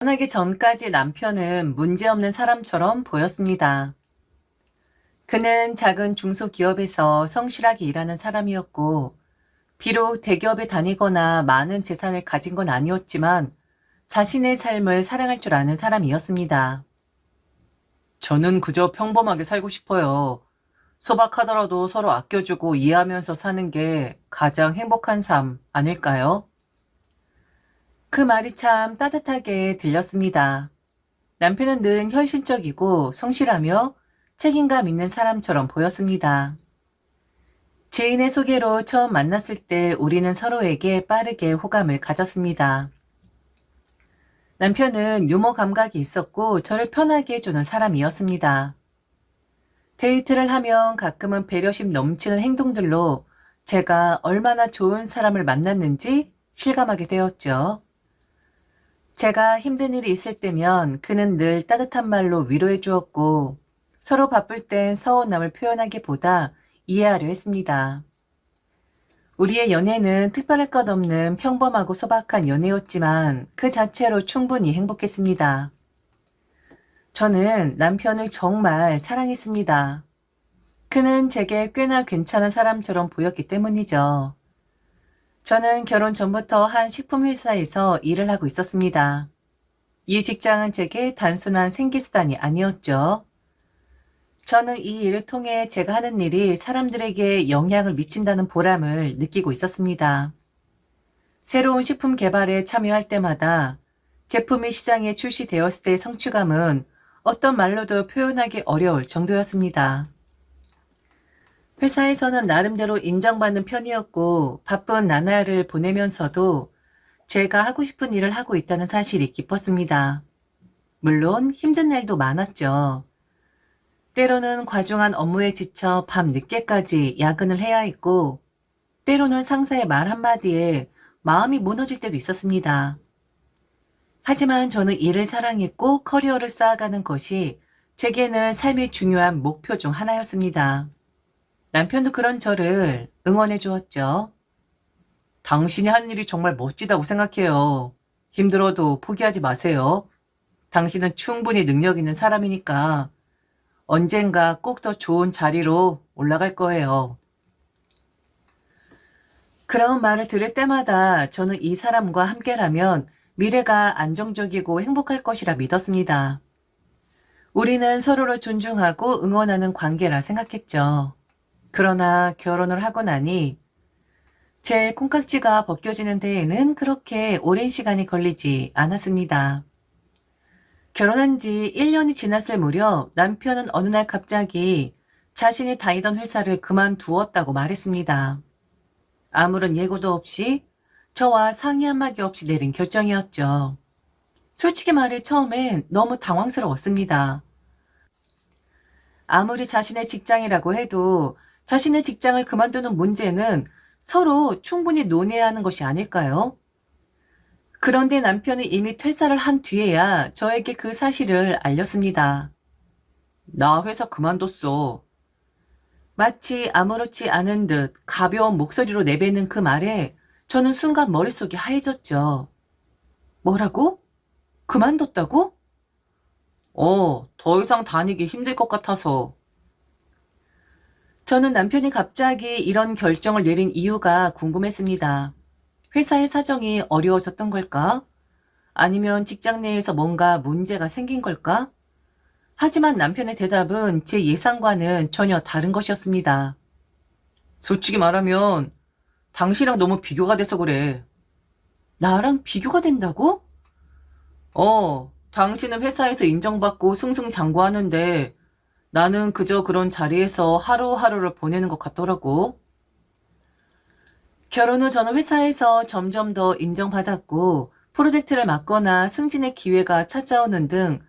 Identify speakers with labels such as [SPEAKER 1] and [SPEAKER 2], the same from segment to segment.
[SPEAKER 1] 결혼하기 전까지 남편은 문제없는 사람처럼 보였습니다. 그는 작은 중소기업에서 성실하게 일하는 사람이었고, 비록 대기업에 다니거나 많은 재산을 가진 건 아니었지만 자신의 삶을 사랑할 줄 아는 사람이었습니다. 저는 그저 평범하게 살고 싶어요. 소박하더라도 서로 아껴주고 이해하면서 사는 게 가장 행복한 삶 아닐까요? 그 말이 참 따뜻하게 들렸습니다. 남편은 늘 현실적이고 성실하며 책임감 있는 사람처럼 보였습니다. 지인의 소개로 처음 만났을 때 우리는 서로에게 빠르게 호감을 가졌습니다. 남편은 유머 감각이 있었고 저를 편하게 해주는 사람이었습니다. 데이트를 하면 가끔은 배려심 넘치는 행동들로 제가 얼마나 좋은 사람을 만났는지 실감하게 되었죠. 제가 힘든 일이 있을 때면 그는 늘 따뜻한 말로 위로해 주었고 서로 바쁠 땐 서운함을 표현하기보다 이해하려 했습니다. 우리의 연애는 특별할 것 없는 평범하고 소박한 연애였지만 그 자체로 충분히 행복했습니다. 저는 남편을 정말 사랑했습니다. 그는 제게 꽤나 괜찮은 사람처럼 보였기 때문이죠. 저는 결혼 전부터 한 식품회사에서 일을 하고 있었습니다. 이 직장은 제게 단순한 생계수단이 아니었죠. 저는 이 일을 통해 제가 하는 일이 사람들에게 영향을 미친다는 보람을 느끼고 있었습니다. 새로운 식품 개발에 참여할 때마다 제품이 시장에 출시되었을 때의 성취감은 어떤 말로도 표현하기 어려울 정도였습니다. 회사에서는 나름대로 인정받는 편이었고 바쁜 나날을 보내면서도 제가 하고 싶은 일을 하고 있다는 사실이 기뻤습니다. 물론 힘든 날도 많았죠. 때로는 과중한 업무에 지쳐 밤 늦게까지 야근을 해야 했고 때로는 상사의 말 한마디에 마음이 무너질 때도 있었습니다. 하지만 저는 일을 사랑했고 커리어를 쌓아가는 것이 제게는 삶의 중요한 목표 중 하나였습니다. 남편도 그런 저를 응원해 주었죠. 당신이 하는 일이 정말 멋지다고 생각해요. 힘들어도 포기하지 마세요. 당신은 충분히 능력 있는 사람이니까 언젠가 꼭 더 좋은 자리로 올라갈 거예요. 그런 말을 들을 때마다 저는 이 사람과 함께라면 미래가 안정적이고 행복할 것이라 믿었습니다. 우리는 서로를 존중하고 응원하는 관계라 생각했죠. 그러나 결혼을 하고 나니 제 콩깍지가 벗겨지는 데에는 그렇게 오랜 시간이 걸리지 않았습니다. 결혼한 지 1년이 지났을 무렵 남편은 어느 날 갑자기 자신이 다니던 회사를 그만두었다고 말했습니다. 아무런 예고도 없이 저와 상의 한마디 없이 내린 결정이었죠. 솔직히 말해 처음엔 너무 당황스러웠습니다. 아무리 자신의 직장이라고 해도 자신의 직장을 그만두는 문제는 서로 충분히 논해야 하는 것이 아닐까요? 그런데 남편이 이미 퇴사를 한 뒤에야 저에게 그 사실을 알렸습니다. 나 회사 그만뒀어. 마치 아무렇지 않은 듯 가벼운 목소리로 내뱉는 그 말에 저는 순간 머릿속이 하얘졌죠. 뭐라고? 그만뒀다고? 더 이상 다니기 힘들 것 같아서. 저는 남편이 갑자기 이런 결정을 내린 이유가 궁금했습니다. 회사의 사정이 어려워졌던 걸까? 아니면 직장 내에서 뭔가 문제가 생긴 걸까? 하지만 남편의 대답은 제 예상과는 전혀 다른 것이었습니다. 솔직히 말하면 당신이랑 너무 비교가 돼서 그래. 나랑 비교가 된다고? 당신은 회사에서 인정받고 승승장구하는데 나는 그저 그런 자리에서 하루하루를 보내는 것 같더라고. 결혼 후 저는 회사에서 점점 더 인정받았고 프로젝트를 맡거나 승진의 기회가 찾아오는 등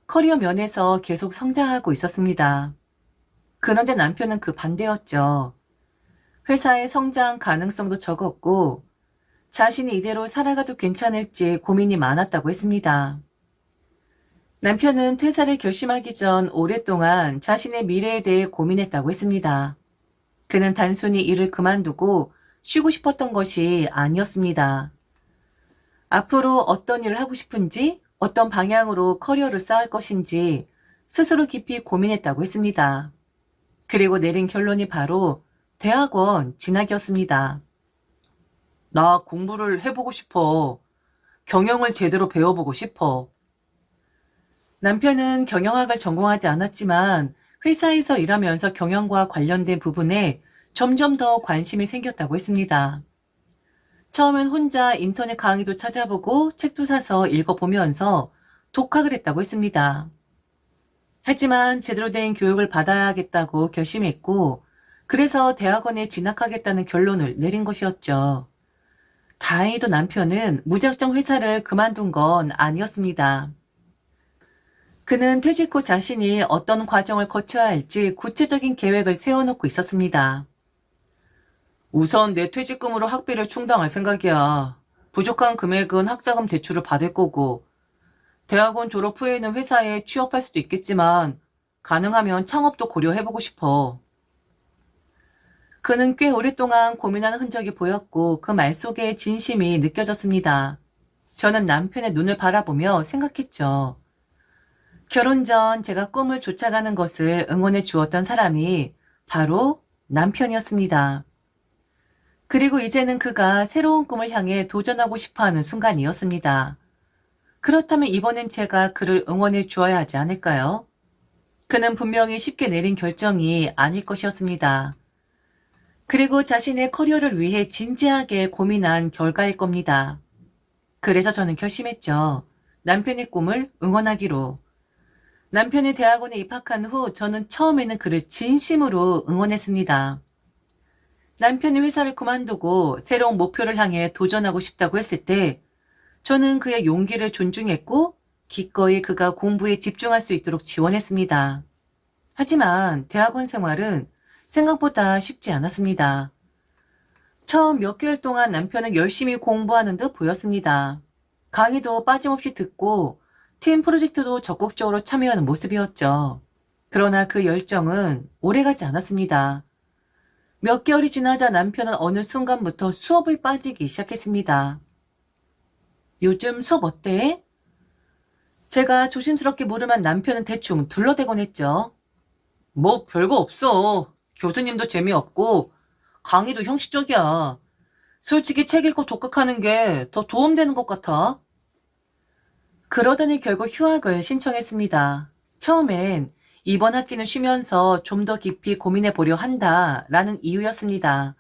[SPEAKER 1] 커리어 면에서 계속 성장하고 있었습니다. 그런데 남편은 그 반대였죠. 회사의 성장 가능성도 적었고 자신이 이대로 살아가도 괜찮을지 고민이 많았다고 했습니다. 남편은 퇴사를 결심하기 전 오랫동안 자신의 미래에 대해 고민했다고 했습니다. 그는 단순히 일을 그만두고 쉬고 싶었던 것이 아니었습니다. 앞으로 어떤 일을 하고 싶은지, 어떤 방향으로 커리어를 쌓을 것인지 스스로 깊이 고민했다고 했습니다. 그리고 내린 결론이 바로 대학원 진학이었습니다. 나 공부를 해보고 싶어. 경영을 제대로 배워보고 싶어. 남편은 경영학을 전공하지 않았지만 회사에서 일하면서 경영과 관련된 부분에 점점 더 관심이 생겼다고 했습니다. 처음엔 혼자 인터넷 강의도 찾아보고 책도 사서 읽어보면서 독학을 했다고 했습니다. 하지만 제대로 된 교육을 받아야겠다고 결심했고, 그래서 대학원에 진학하겠다는 결론을 내린 것이었죠. 다행히도 남편은 무작정 회사를 그만둔 건 아니었습니다. 그는 퇴직 후 자신이 어떤 과정을 거쳐야 할지 구체적인 계획을 세워놓고 있었습니다. 우선 내 퇴직금으로 학비를 충당할 생각이야. 부족한 금액은 학자금 대출을 받을 거고, 대학원 졸업 후에는 회사에 취업할 수도 있겠지만, 가능하면 창업도 고려해보고 싶어. 그는 꽤 오랫동안 고민하는 흔적이 보였고, 그 말 속에 진심이 느껴졌습니다. 저는 남편의 눈을 바라보며 생각했죠. 결혼 전 제가 꿈을 쫓아가는 것을 응원해 주었던 사람이 바로 남편이었습니다. 그리고 이제는 그가 새로운 꿈을 향해 도전하고 싶어하는 순간이었습니다. 그렇다면 이번엔 제가 그를 응원해 주어야 하지 않을까요? 그는 분명히 쉽게 내린 결정이 아닐 것이었습니다. 그리고 자신의 커리어를 위해 진지하게 고민한 결과일 겁니다. 그래서 저는 결심했죠. 남편의 꿈을 응원하기로. 남편이 대학원에 입학한 후 저는 처음에는 그를 진심으로 응원했습니다. 남편이 회사를 그만두고 새로운 목표를 향해 도전하고 싶다고 했을 때 저는 그의 용기를 존중했고 기꺼이 그가 공부에 집중할 수 있도록 지원했습니다. 하지만 대학원 생활은 생각보다 쉽지 않았습니다. 처음 몇 개월 동안 남편은 열심히 공부하는 듯 보였습니다. 강의도 빠짐없이 듣고 팀 프로젝트도 적극적으로 참여하는 모습이었죠. 그러나 그 열정은 오래가지 않았습니다. 몇 개월이 지나자 남편은 어느 순간부터 수업을 빠지기 시작했습니다. 요즘 수업 어때? 제가 조심스럽게 물으면 남편은 대충 둘러대곤 했죠. 뭐 별거 없어. 교수님도 재미없고 강의도 형식적이야. 솔직히 책 읽고 독학하는 게 더 도움되는 것 같아. 그러더니 결국 휴학을 신청했습니다. 처음엔 이번 학기는 쉬면서 좀 더 깊이 고민해 보려 한다라는 이유였습니다.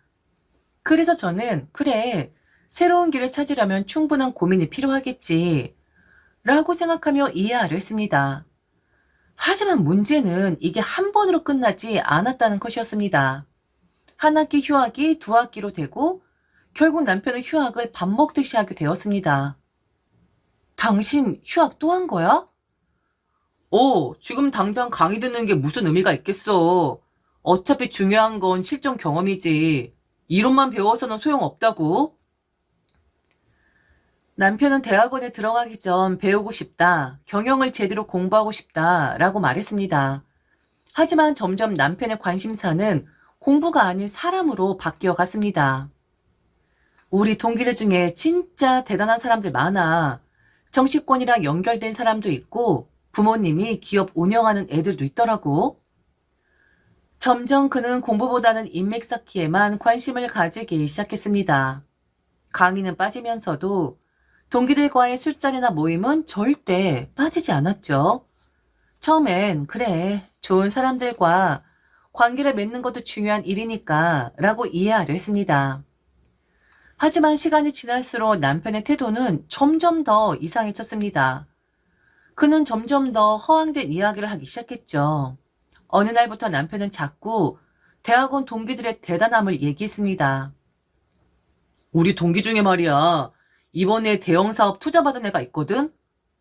[SPEAKER 1] 그래서 저는 그래, 새로운 길을 찾으려면 충분한 고민이 필요하겠지 라고 생각하며 이해하려 했습니다. 하지만 문제는 이게 한 번으로 끝나지 않았다는 것이었습니다. 한 학기 휴학이 두 학기로 되고 결국 남편은 휴학을 밥 먹듯이 하게 되었습니다. 당신 휴학 또 한 거야? 지금 당장 강의 듣는 게 무슨 의미가 있겠어. 어차피 중요한 건 실전 경험이지. 이론만 배워서는 소용없다고. 남편은 대학원에 들어가기 전 배우고 싶다, 경영을 제대로 공부하고 싶다라고 말했습니다. 하지만 점점 남편의 관심사는 공부가 아닌 사람으로 바뀌어 갔습니다. 우리 동기들 중에 진짜 대단한 사람들 많아. 정치권이랑 연결된 사람도 있고 부모님이 기업 운영하는 애들도 있더라고. 점점 그는 공부보다는 인맥 쌓기에만 관심을 가지기 시작했습니다. 강의는 빠지면서도 동기들과의 술자리나 모임은 절대 빠지지 않았죠. 처음엔 그래, 좋은 사람들과 관계를 맺는 것도 중요한 일이니까 라고 이해하려 했습니다. 하지만 시간이 지날수록 남편의 태도는 점점 더 이상해졌습니다. 그는 점점 더 허황된 이야기를 하기 시작했죠. 어느 날부터 남편은 자꾸 대학원 동기들의 대단함을 얘기했습니다. 우리 동기 중에 말이야, 이번에 대형 사업 투자 받은 애가 있거든?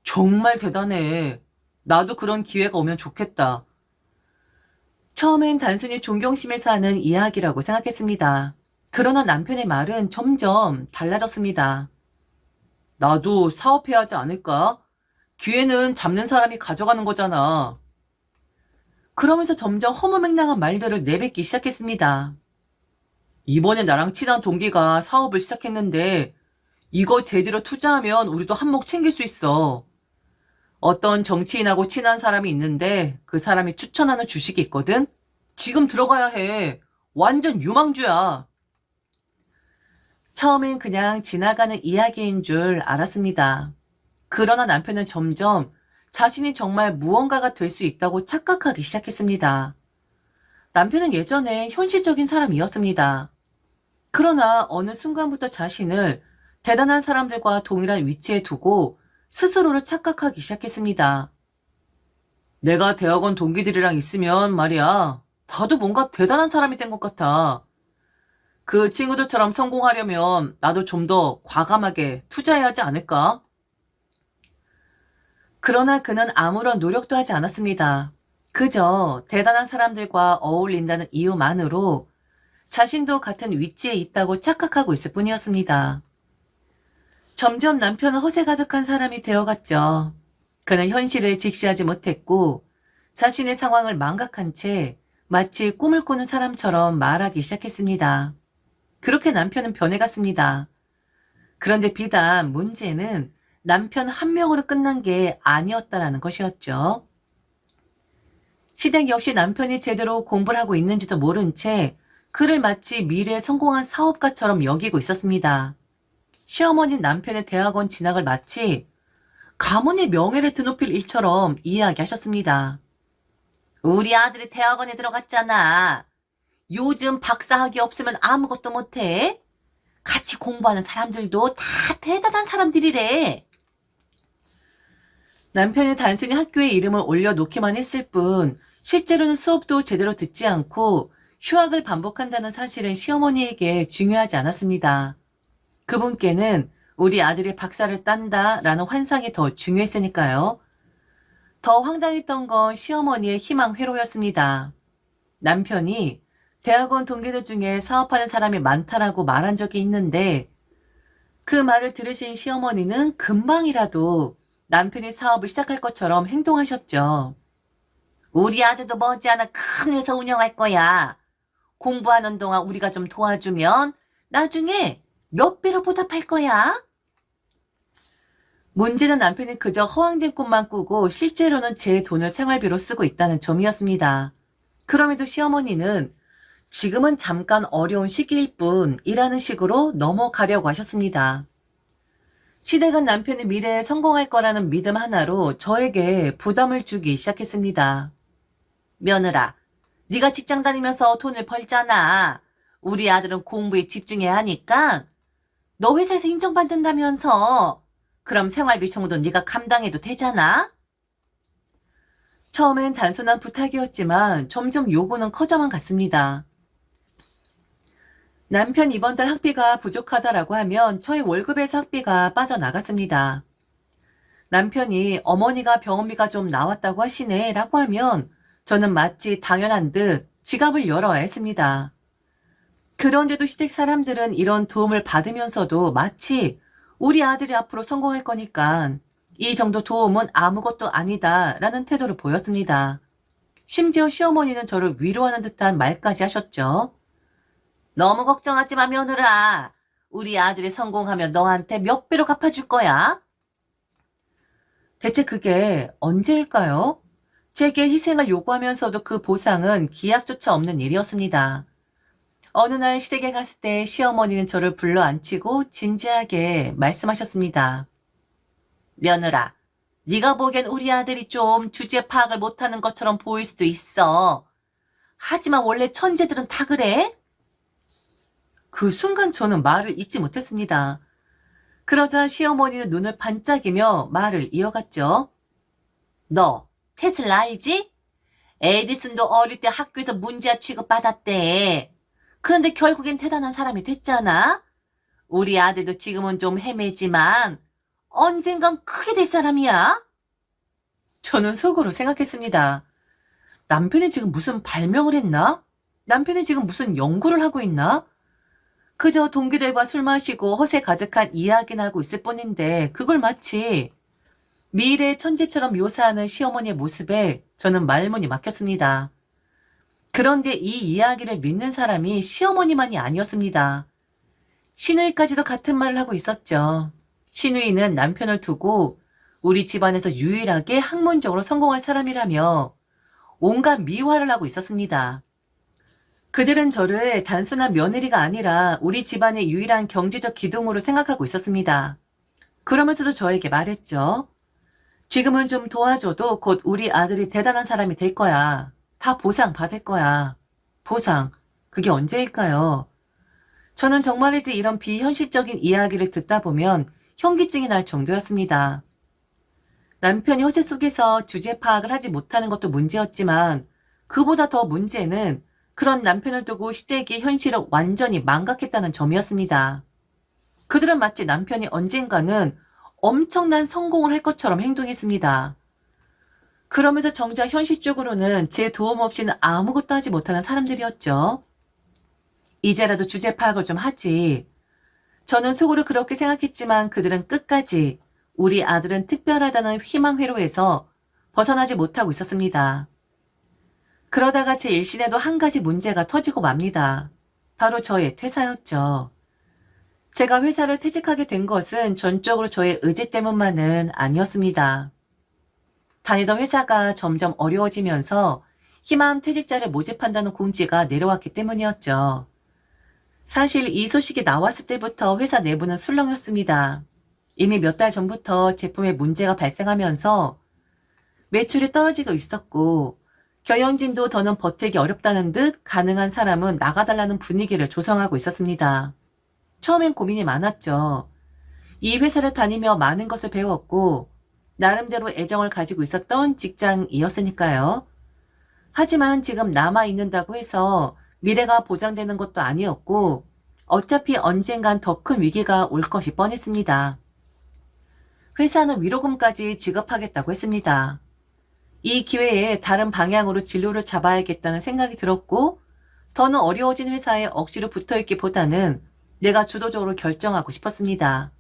[SPEAKER 1] 정말 대단해. 나도 그런 기회가 오면 좋겠다. 처음엔 단순히 존경심에서 하는 이야기라고 생각했습니다. 그러나 남편의 말은 점점 달라졌습니다. 나도 사업해야 하지 않을까? 기회는 잡는 사람이 가져가는 거잖아. 그러면서 점점 허무맹랑한 말들을 내뱉기 시작했습니다. 이번에 나랑 친한 동기가 사업을 시작했는데 이거 제대로 투자하면 우리도 한몫 챙길 수 있어. 어떤 정치인하고 친한 사람이 있는데 그 사람이 추천하는 주식이 있거든? 지금 들어가야 해. 완전 유망주야. 처음엔 그냥 지나가는 이야기인 줄 알았습니다. 그러나 남편은 점점 자신이 정말 무언가가 될 수 있다고 착각하기 시작했습니다. 남편은 예전에 현실적인 사람이었습니다. 그러나 어느 순간부터 자신을 대단한 사람들과 동일한 위치에 두고 스스로를 착각하기 시작했습니다. 내가 대학원 동기들이랑 있으면 말이야, 나도 뭔가 대단한 사람이 된 것 같아. 그 친구들처럼 성공하려면 나도 좀 더 과감하게 투자해야 하지 않을까? 그러나 그는 아무런 노력도 하지 않았습니다. 그저 대단한 사람들과 어울린다는 이유만으로 자신도 같은 위치에 있다고 착각하고 있을 뿐이었습니다. 점점 남편은 허세 가득한 사람이 되어갔죠. 그는 현실을 직시하지 못했고 자신의 상황을 망각한 채 마치 꿈을 꾸는 사람처럼 말하기 시작했습니다. 그렇게 남편은 변해갔습니다. 그런데 비단 문제는 남편 한 명으로 끝난 게 아니었다라는 것이었죠. 시댁 역시 남편이 제대로 공부를 하고 있는지도 모른 채 그를 마치 미래에 성공한 사업가처럼 여기고 있었습니다. 시어머니는 남편의 대학원 진학을 마치 가문의 명예를 드높일 일처럼 이야기하셨습니다. 우리 아들이 대학원에 들어갔잖아. 요즘 박사학위 없으면 아무것도 못해. 같이 공부하는 사람들도 다 대단한 사람들이래. 남편이 단순히 학교에 이름을 올려놓기만 했을 뿐 실제로는 수업도 제대로 듣지 않고 휴학을 반복한다는 사실은 시어머니에게 중요하지 않았습니다. 그분께는 우리 아들이 박사를 딴다라는 환상이 더 중요했으니까요. 더 황당했던 건 시어머니의 희망 회로였습니다. 남편이 대학원 동기들 중에 사업하는 사람이 많다라고 말한 적이 있는데 그 말을 들으신 시어머니는 금방이라도 남편이 사업을 시작할 것처럼 행동하셨죠. 우리 아들도 머지않아 큰 회사 운영할 거야. 공부하는 동안 우리가 좀 도와주면 나중에 몇 배로 보답할 거야. 문제는 남편이 그저 허황된 꿈만 꾸고 실제로는 제 돈을 생활비로 쓰고 있다는 점이었습니다. 그럼에도 시어머니는 지금은 잠깐 어려운 시기일 뿐이라는 식으로 넘어가려고 하셨습니다. 시댁은 남편이 미래에 성공할 거라는 믿음 하나로 저에게 부담을 주기 시작했습니다. 며느라, 네가 직장 다니면서 돈을 벌잖아. 우리 아들은 공부에 집중해야 하니까 너 회사에서 인정받는다면서. 그럼 생활비 정도 네가 감당해도 되잖아. 처음엔 단순한 부탁이었지만 점점 요구는 커져만 갔습니다. 남편 이번 달 학비가 부족하다라고 하면 저희 월급에서 학비가 빠져나갔습니다. 남편이 어머니가 병원비가 좀 나왔다고 하시네 라고 하면 저는 마치 당연한 듯 지갑을 열어야 했습니다. 그런데도 시댁 사람들은 이런 도움을 받으면서도 마치 우리 아들이 앞으로 성공할 거니까 이 정도 도움은 아무것도 아니다 라는 태도를 보였습니다. 심지어 시어머니는 저를 위로하는 듯한 말까지 하셨죠. 너무 걱정하지 마, 며느라. 우리 아들이 성공하면 너한테 몇 배로 갚아줄 거야. 대체 그게 언제일까요? 제게 희생을 요구하면서도 그 보상은 기약조차 없는 일이었습니다. 어느 날 시댁에 갔을 때 시어머니는 저를 불러 앉히고 진지하게 말씀하셨습니다. 며느라, 네가 보기엔 우리 아들이 좀 주제 파악을 못하는 것처럼 보일 수도 있어. 하지만 원래 천재들은 다 그래? 그 순간 저는 말을 잇지 못했습니다. 그러자 시어머니는 눈을 반짝이며 말을 이어갔죠. 너 테슬라 알지? 에디슨도 어릴 때 학교에서 문제아 취급받았대. 그런데 결국엔 대단한 사람이 됐잖아. 우리 아들도 지금은 좀 헤매지만 언젠간 크게 될 사람이야. 저는 속으로 생각했습니다. 남편이 지금 무슨 발명을 했나? 남편이 지금 무슨 연구를 하고 있나? 그저 동기들과 술 마시고 허세 가득한 이야기나 하고 있을 뿐인데 그걸 마치 미래의 천재처럼 묘사하는 시어머니의 모습에 저는 말문이 막혔습니다. 그런데 이 이야기를 믿는 사람이 시어머니만이 아니었습니다. 시누이까지도 같은 말을 하고 있었죠. 시누이는 남편을 두고 우리 집안에서 유일하게 학문적으로 성공한 사람이라며 온갖 미화를 하고 있었습니다. 그들은 저를 단순한 며느리가 아니라 우리 집안의 유일한 경제적 기둥으로 생각하고 있었습니다. 그러면서도 저에게 말했죠. 지금은 좀 도와줘도 곧 우리 아들이 대단한 사람이 될 거야. 다 보상 받을 거야. 보상, 그게 언제일까요? 저는 정말이지 이런 비현실적인 이야기를 듣다 보면 현기증이 날 정도였습니다. 남편이 허세 속에서 주제 파악을 하지 못하는 것도 문제였지만 그보다 더 문제는 그런 남편을 두고 시댁의 현실을 완전히 망각했다는 점이었습니다. 그들은 마치 남편이 언젠가는 엄청난 성공을 할 것처럼 행동했습니다. 그러면서 정작 현실적으로는 제 도움 없이는 아무것도 하지 못하는 사람들이었죠. 이제라도 주제 파악을 좀 하지. 저는 속으로 그렇게 생각했지만 그들은 끝까지 우리 아들은 특별하다는 희망 회로에서 벗어나지 못하고 있었습니다. 그러다가 제 일신에도 한 가지 문제가 터지고 맙니다. 바로 저의 퇴사였죠. 제가 회사를 퇴직하게 된 것은 전적으로 저의 의지 때문만은 아니었습니다. 다니던 회사가 점점 어려워지면서 희망 퇴직자를 모집한다는 공지가 내려왔기 때문이었죠. 사실 이 소식이 나왔을 때부터 회사 내부는 술렁였습니다. 이미 몇 달 전부터 제품에 문제가 발생하면서 매출이 떨어지고 있었고 경영진도 더는 버티기 어렵다는 듯 가능한 사람은 나가달라는 분위기를 조성하고 있었습니다. 처음엔 고민이 많았죠. 이 회사를 다니며 많은 것을 배웠고 나름대로 애정을 가지고 있었던 직장이었으니까요. 하지만 지금 남아있는다고 해서 미래가 보장되는 것도 아니었고 어차피 언젠간 더 큰 위기가 올 것이 뻔했습니다. 회사는 위로금까지 지급하겠다고 했습니다. 이 기회에 다른 방향으로 진로를 잡아야겠다는 생각이 들었고 더는 어려워진 회사에 억지로 붙어있기보다는 내가 주도적으로 결정하고 싶었습니다.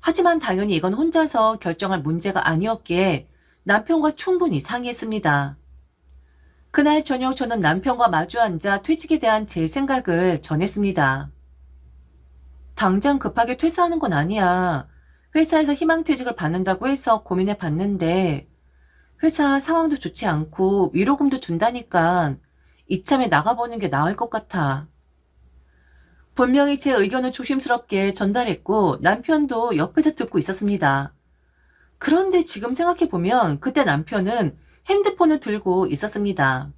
[SPEAKER 1] 하지만 당연히 이건 혼자서 결정할 문제가 아니었기에 남편과 충분히 상의했습니다. 그날 저녁 저는 남편과 마주 앉아 퇴직에 대한 제 생각을 전했습니다. 당장 급하게 퇴사하는 건 아니야. 회사에서 희망퇴직을 받는다고 해서 고민해 봤는데 회사 상황도 좋지 않고 위로금도 준다니까 이참에 나가보는 게 나을 것 같아. 분명히 제 의견을 조심스럽게 전달했고 남편도 옆에서 듣고 있었습니다. 그런데 지금 생각해보면 그때 남편은 핸드폰을 들고 있었습니다.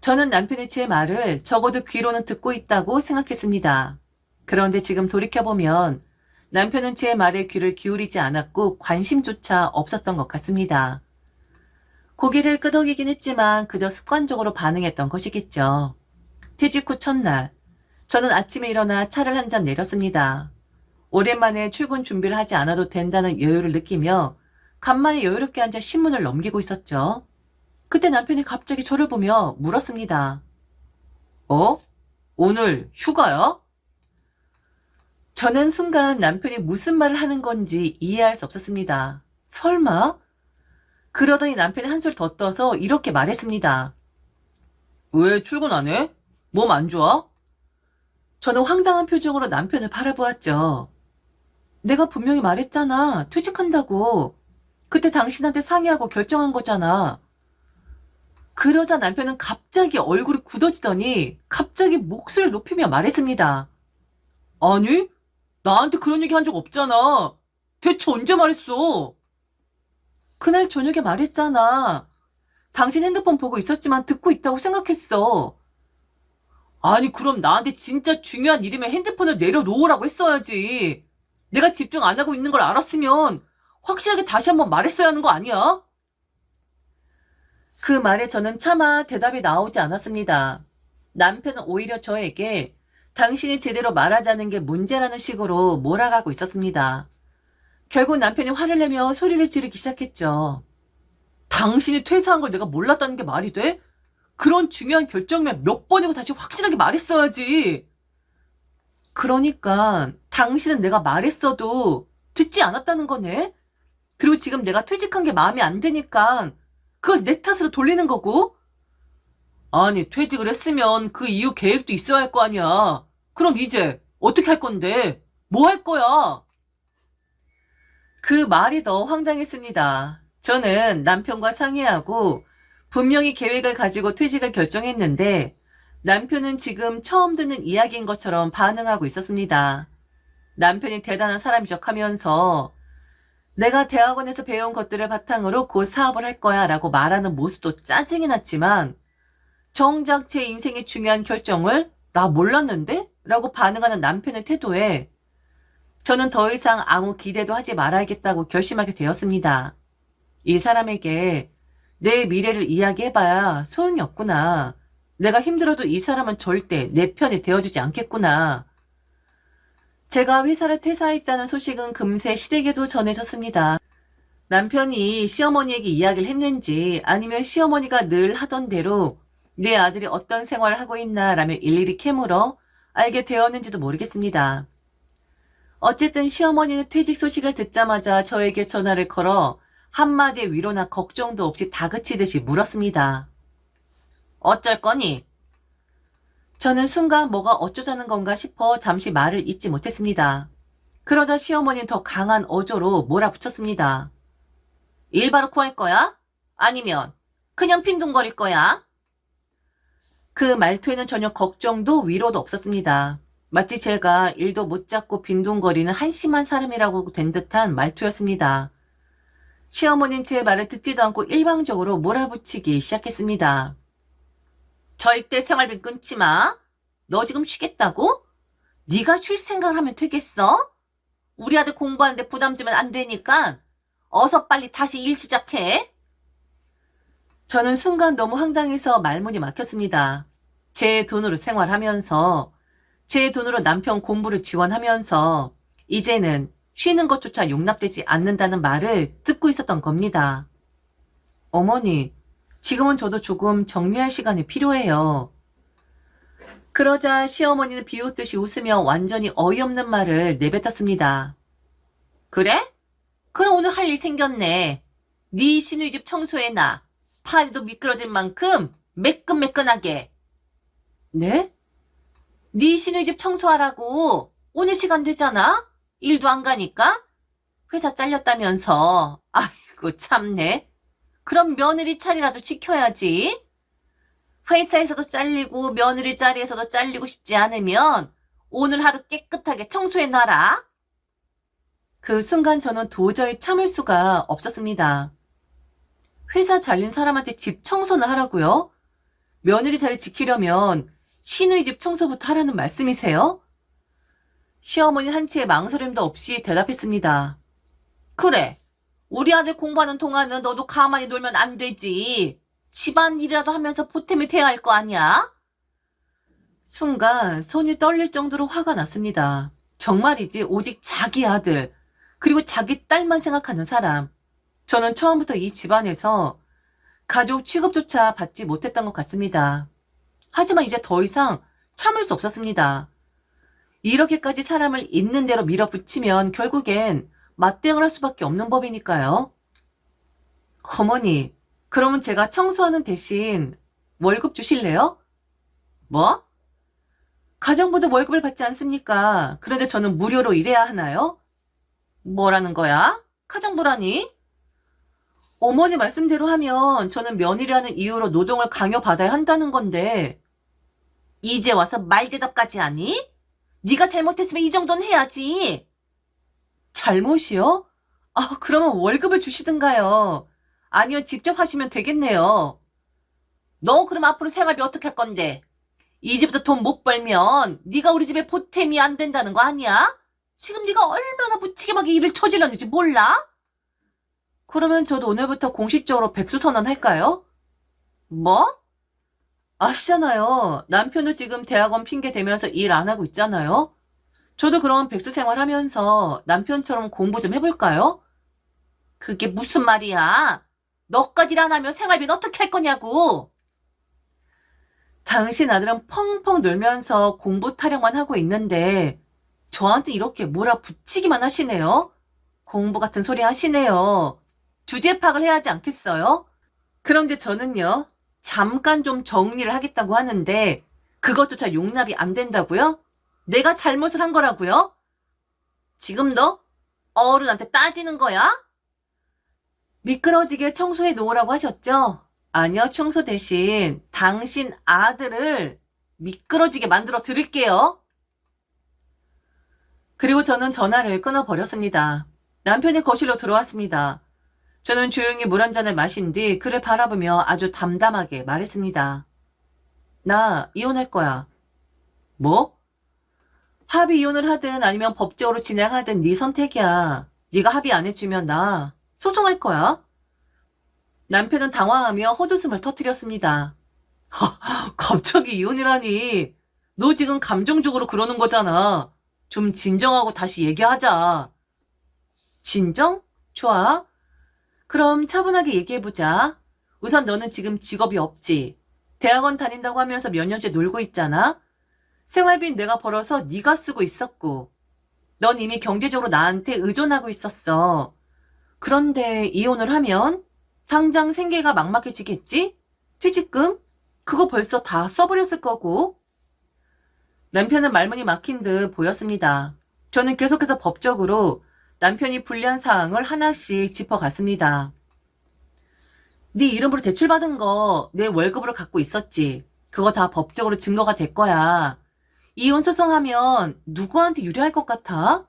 [SPEAKER 1] 저는 남편이 제 말을 적어도 귀로는 듣고 있다고 생각했습니다. 그런데 지금 돌이켜보면 남편은 제 말에 귀를 기울이지 않았고 관심조차 없었던 것 같습니다. 고개를 끄덕이긴 했지만 그저 습관적으로 반응했던 것이겠죠. 퇴직 후 첫날, 저는 아침에 일어나 차를 한 잔 내렸습니다. 오랜만에 출근 준비를 하지 않아도 된다는 여유를 느끼며 간만에 여유롭게 앉아 신문을 넘기고 있었죠. 그때 남편이 갑자기 저를 보며 물었습니다. 어? 오늘 휴가야? 저는 순간 남편이 무슨 말을 하는 건지 이해할 수 없었습니다. 설마? 그러더니 남편이 한술 더 떠서 이렇게 말했습니다. 왜 출근 안 해? 몸 안 좋아? 저는 황당한 표정으로 남편을 바라보았죠. 내가 분명히 말했잖아. 퇴직한다고. 그때 당신한테 상의하고 결정한 거잖아. 그러자 남편은 갑자기 얼굴이 굳어지더니 갑자기 목소리를 높이며 말했습니다. 아니, 나한테 그런 얘기 한 적 없잖아. 대체 언제 말했어? 그날 저녁에 말했잖아. 당신 핸드폰 보고 있었지만 듣고 있다고 생각했어. 아니 그럼 나한테 진짜 중요한 일이면 핸드폰을 내려놓으라고 했어야지. 내가 집중 안 하고 있는 걸 알았으면 확실하게 다시 한번 말했어야 하는 거 아니야? 그 말에 저는 차마 대답이 나오지 않았습니다. 남편은 오히려 저에게 당신이 제대로 말하자는 게 문제라는 식으로 몰아가고 있었습니다. 결국 남편이 화를 내며 소리를 지르기 시작했죠. 당신이 퇴사한 걸 내가 몰랐다는 게 말이 돼? 그런 중요한 결정이면 몇 번이고 다시 확실하게 말했어야지. 그러니까 당신은 내가 말했어도 듣지 않았다는 거네? 그리고 지금 내가 퇴직한 게 마음에 안 드니까 그걸 내 탓으로 돌리는 거고? 아니 퇴직을 했으면 그 이후 계획도 있어야 할 거 아니야. 그럼 이제 어떻게 할 건데? 뭐 할 거야? 그 말이 더 황당했습니다. 저는 남편과 상의하고 분명히 계획을 가지고 퇴직을 결정했는데 남편은 지금 처음 듣는 이야기인 것처럼 반응하고 있었습니다. 남편이 대단한 사람이적 하면서 내가 대학원에서 배운 것들을 바탕으로 곧 사업을 할 거야 라고 말하는 모습도 짜증이 났지만 정작 제 인생의 중요한 결정을 나 몰랐는데? 라고 반응하는 남편의 태도에 저는 더 이상 아무 기대도 하지 말아야겠다고 결심하게 되었습니다. 이 사람에게 내 미래를 이야기해봐야 소용이 없구나. 내가 힘들어도 이 사람은 절대 내 편이 되어주지 않겠구나. 제가 회사를 퇴사했다는 소식은 금세 시댁에도 전해졌습니다. 남편이 시어머니에게 이야기를 했는지 아니면 시어머니가 늘 하던 대로 내 아들이 어떤 생활을 하고 있나 라며 일일이 캐물어 알게 되었는지도 모르겠습니다. 어쨌든 시어머니는 퇴직 소식을 듣자마자 저에게 전화를 걸어 한마디의 위로나 걱정도 없이 다그치듯이 물었습니다. 어쩔 거니? 저는 순간 뭐가 어쩌자는 건가 싶어 잠시 말을 잇지 못했습니다. 그러자 시어머니는 더 강한 어조로 몰아붙였습니다. 일바로 구할 거야? 아니면 그냥 빈둥거릴 거야? 그 말투에는 전혀 걱정도 위로도 없었습니다. 마치 제가 일도 못 잡고 빈둥거리는 한심한 사람이라고 된 듯한 말투였습니다. 시어머니는 제 말을 듣지도 않고 일방적으로 몰아붙이기 시작했습니다. 절대 생활비 끊지 마. 너 지금 쉬겠다고? 네가 쉴 생각을 하면 되겠어? 우리 아들 공부하는데 부담 주면 안 되니까 어서 빨리 다시 일 시작해. 저는 순간 너무 황당해서 말문이 막혔습니다. 제 돈으로 생활하면서 제 돈으로 남편 공부를 지원하면서 이제는 쉬는 것조차 용납되지 않는다는 말을 듣고 있었던 겁니다. 어머니, 지금은 저도 조금 정리할 시간이 필요해요. 그러자 시어머니는 비웃듯이 웃으며 완전히 어이없는 말을 내뱉었습니다. 그래? 그럼 오늘 할 일 생겼네. 네 시누이집 청소해놔. 파리도 미끄러질 만큼 매끈매끈하게. 네? 네 시누이집 청소하라고. 오늘 시간 되잖아? 일도 안 가니까? 회사 잘렸다면서. 아이고 참네. 그럼 며느리 자리라도 지켜야지. 회사에서도 잘리고 며느리 자리에서도 잘리고 싶지 않으면 오늘 하루 깨끗하게 청소해놔라. 그 순간 저는 도저히 참을 수가 없었습니다. 회사 잘린 사람한테 집 청소나 하라고요? 며느리 자리 지키려면 시누이 집 청소부터 하라는 말씀이세요? 시어머니는 한치의 망설임도 없이 대답했습니다. 그래, 우리 아들 공부하는 동안은 너도 가만히 놀면 안 되지. 집안일이라도 하면서 보탬이 돼야 할 거 아니야? 순간 손이 떨릴 정도로 화가 났습니다. 정말이지 오직 자기 아들, 그리고 자기 딸만 생각하는 사람. 저는 처음부터 이 집안에서 가족 취급조차 받지 못했던 것 같습니다. 하지만 이제 더 이상 참을 수 없었습니다. 이렇게까지 사람을 있는 대로 밀어붙이면 결국엔 맞대응을 할 수밖에 없는 법이니까요. 어머니, 그러면 제가 청소하는 대신 월급 주실래요? 뭐? 가정부도 월급을 받지 않습니까? 그런데 저는 무료로 일해야 하나요? 뭐라는 거야? 가정부라니? 어머니 말씀대로 하면 저는 며느리라는 이유로 노동을 강요받아야 한다는 건데 이제 와서 말대답까지 하니? 네가 잘못했으면 이 정도는 해야지. 잘못이요? 그러면 월급을 주시든가요. 아니면 직접 하시면 되겠네요. 너 그럼 앞으로 생활비 어떻게 할 건데? 이제부터 돈 못 벌면 네가 우리 집에 보탬이 안 된다는 거 아니야? 지금 네가 얼마나 무책임하게 일을 저질렀는지 몰라? 그러면 저도 오늘부터 공식적으로 백수선언 할까요? 뭐? 아시잖아요. 남편도 지금 대학원 핑계 대면서 일 안 하고 있잖아요. 저도 그럼 백수 생활하면서 남편처럼 공부 좀 해볼까요? 그게 무슨 말이야? 너까지 일 안 하면 생활비는 어떻게 할 거냐고. 당신 아들은 펑펑 놀면서 공부 타령만 하고 있는데 저한테 이렇게 몰아붙이기만 하시네요. 공부 같은 소리 하시네요. 주제 파악을 해야 하지 않겠어요? 그런데 저는요. 잠깐 좀 정리를 하겠다고 하는데 그것조차 용납이 안 된다고요? 내가 잘못을 한 거라고요? 지금도 어른한테 따지는 거야? 미끄러지게 청소해 놓으라고 하셨죠? 아니요, 청소 대신 당신 아들을 미끄러지게 만들어 드릴게요. 그리고 저는 전화를 끊어버렸습니다. 남편이 거실로 들어왔습니다. 저는 조용히 물 한 잔을 마신 뒤 그를 바라보며 아주 담담하게 말했습니다. 나 이혼할 거야. 뭐? 합의 이혼을 하든 아니면 법적으로 진행하든 네 선택이야. 네가 합의 안 해주면 나 소송할 거야. 남편은 당황하며 헛웃음을 터뜨렸습니다. 갑자기 이혼이라니. 너 지금 감정적으로 그러는 거잖아. 좀 진정하고 다시 얘기하자. 진정? 좋아. 그럼 차분하게 얘기해보자. 우선 너는 지금 직업이 없지. 대학원 다닌다고 하면서 몇 년째 놀고 있잖아. 생활비는 내가 벌어서 네가 쓰고 있었고. 넌 이미 경제적으로 나한테 의존하고 있었어. 그런데 이혼을 하면 당장 생계가 막막해지겠지? 퇴직금? 그거 벌써 다 써버렸을 거고. 남편은 말문이 막힌 듯 보였습니다. 저는 계속해서 법적으로 남편이 불리한 사항을 하나씩 짚어갔습니다. 네 이름으로 대출받은 거 내 월급으로 갖고 있었지. 그거 다 법적으로 증거가 될 거야. 이혼 소송하면 누구한테 유리할 것 같아?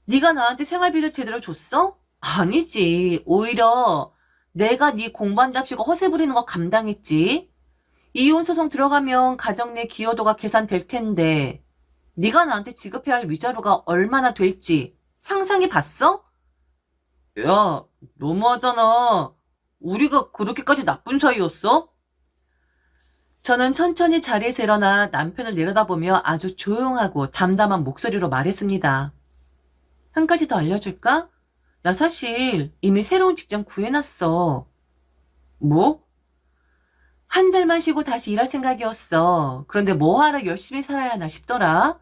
[SPEAKER 1] 네가 나한테 생활비를 제대로 줬어? 아니지. 오히려 내가 네 공부한답시고 허세 부리는 거 감당했지. 이혼 소송 들어가면 가정 내 기여도가 계산될 텐데 네가 나한테 지급해야 할 위자료가 얼마나 될지 상상해 봤어? 야, 너무하잖아. 우리가 그렇게까지 나쁜 사이였어? 저는 천천히 자리에서 일어나 남편을 내려다보며 아주 조용하고 담담한 목소리로 말했습니다. 한 가지 더 알려줄까? 나 사실 이미 새로운 직장 구해놨어. 뭐? 한 달만 쉬고 다시 일할 생각이었어. 그런데 뭐하러 열심히 살아야 하나 싶더라.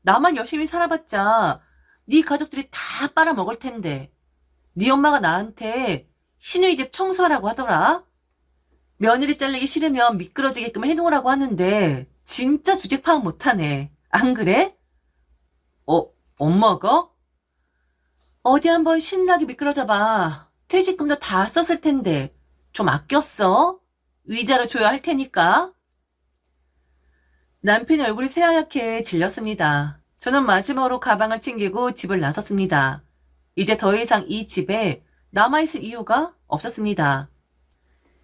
[SPEAKER 1] 나만 열심히 살아봤자 네 가족들이 다 빨아먹을 텐데. 네 엄마가 나한테 시누이 집 청소하라고 하더라. 며느리 잘리기 싫으면 미끄러지게끔 해놓으라고 하는데 진짜 주제 파악 못하네. 안 그래? 엄마가? 어디 한번 신나게 미끄러져봐. 퇴직금도 다 썼을 텐데 좀 아꼈어? 위자료 줘야 할 테니까. 남편의 얼굴이 새하얗게 질렸습니다. 저는 마지막으로 가방을 챙기고 집을 나섰습니다. 이제 더 이상 이 집에 남아있을 이유가 없었습니다.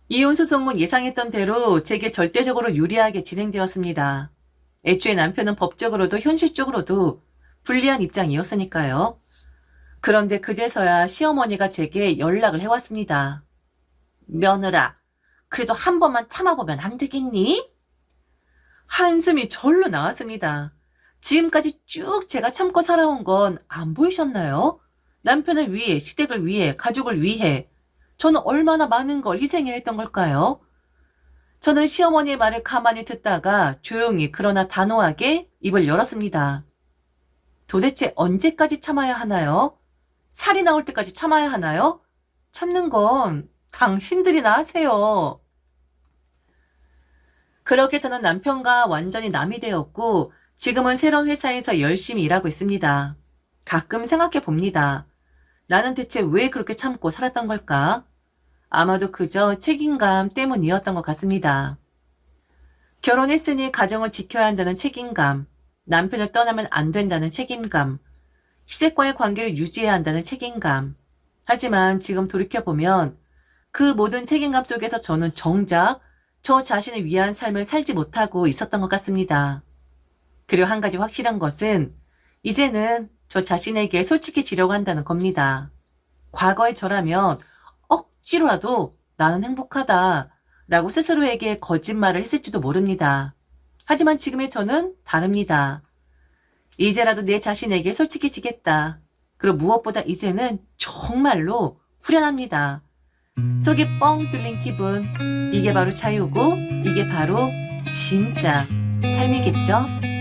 [SPEAKER 1] 이혼 소송은 예상했던 대로 제게 절대적으로 유리하게 진행되었습니다. 애초에 남편은 법적으로도 현실적으로도 불리한 입장이었으니까요. 그런데 그제서야 시어머니가 제게 연락을 해왔습니다. 며느라, 그래도 한 번만 참아보면 안 되겠니? 한숨이 절로 나왔습니다. 지금까지 쭉 제가 참고 살아온 건 안 보이셨나요? 남편을 위해, 시댁을 위해, 가족을 위해 저는 얼마나 많은 걸 희생해야 했던 걸까요? 저는 시어머니의 말을 가만히 듣다가 조용히 그러나 단호하게 입을 열었습니다. 도대체 언제까지 참아야 하나요? 살이 나올 때까지 참아야 하나요? 참는 건 당신들이나 하세요. 그렇게 저는 남편과 완전히 남이 되었고 지금은 새로운 회사에서 열심히 일하고 있습니다. 가끔 생각해 봅니다. 나는 대체 왜 그렇게 참고 살았던 걸까? 아마도 그저 책임감 때문이었던 것 같습니다. 결혼했으니 가정을 지켜야 한다는 책임감, 남편을 떠나면 안 된다는 책임감, 시댁과의 관계를 유지해야 한다는 책임감. 하지만 지금 돌이켜보면 그 모든 책임감 속에서 저는 정작 저 자신을 위한 삶을 살지 못하고 있었던 것 같습니다. 그리고 한 가지 확실한 것은 이제는 저 자신에게 솔직해지려고 한다는 겁니다. 과거의 저라면 억지로라도 나는 행복하다 라고 스스로에게 거짓말을 했을지도 모릅니다. 하지만 지금의 저는 다릅니다. 이제라도 내 자신에게 솔직해지겠다. 그리고 무엇보다 이제는 정말로 후련합니다. 속이 뻥 뚫린 기분. 이게 바로 자유고 이게 바로 진짜 삶이겠죠?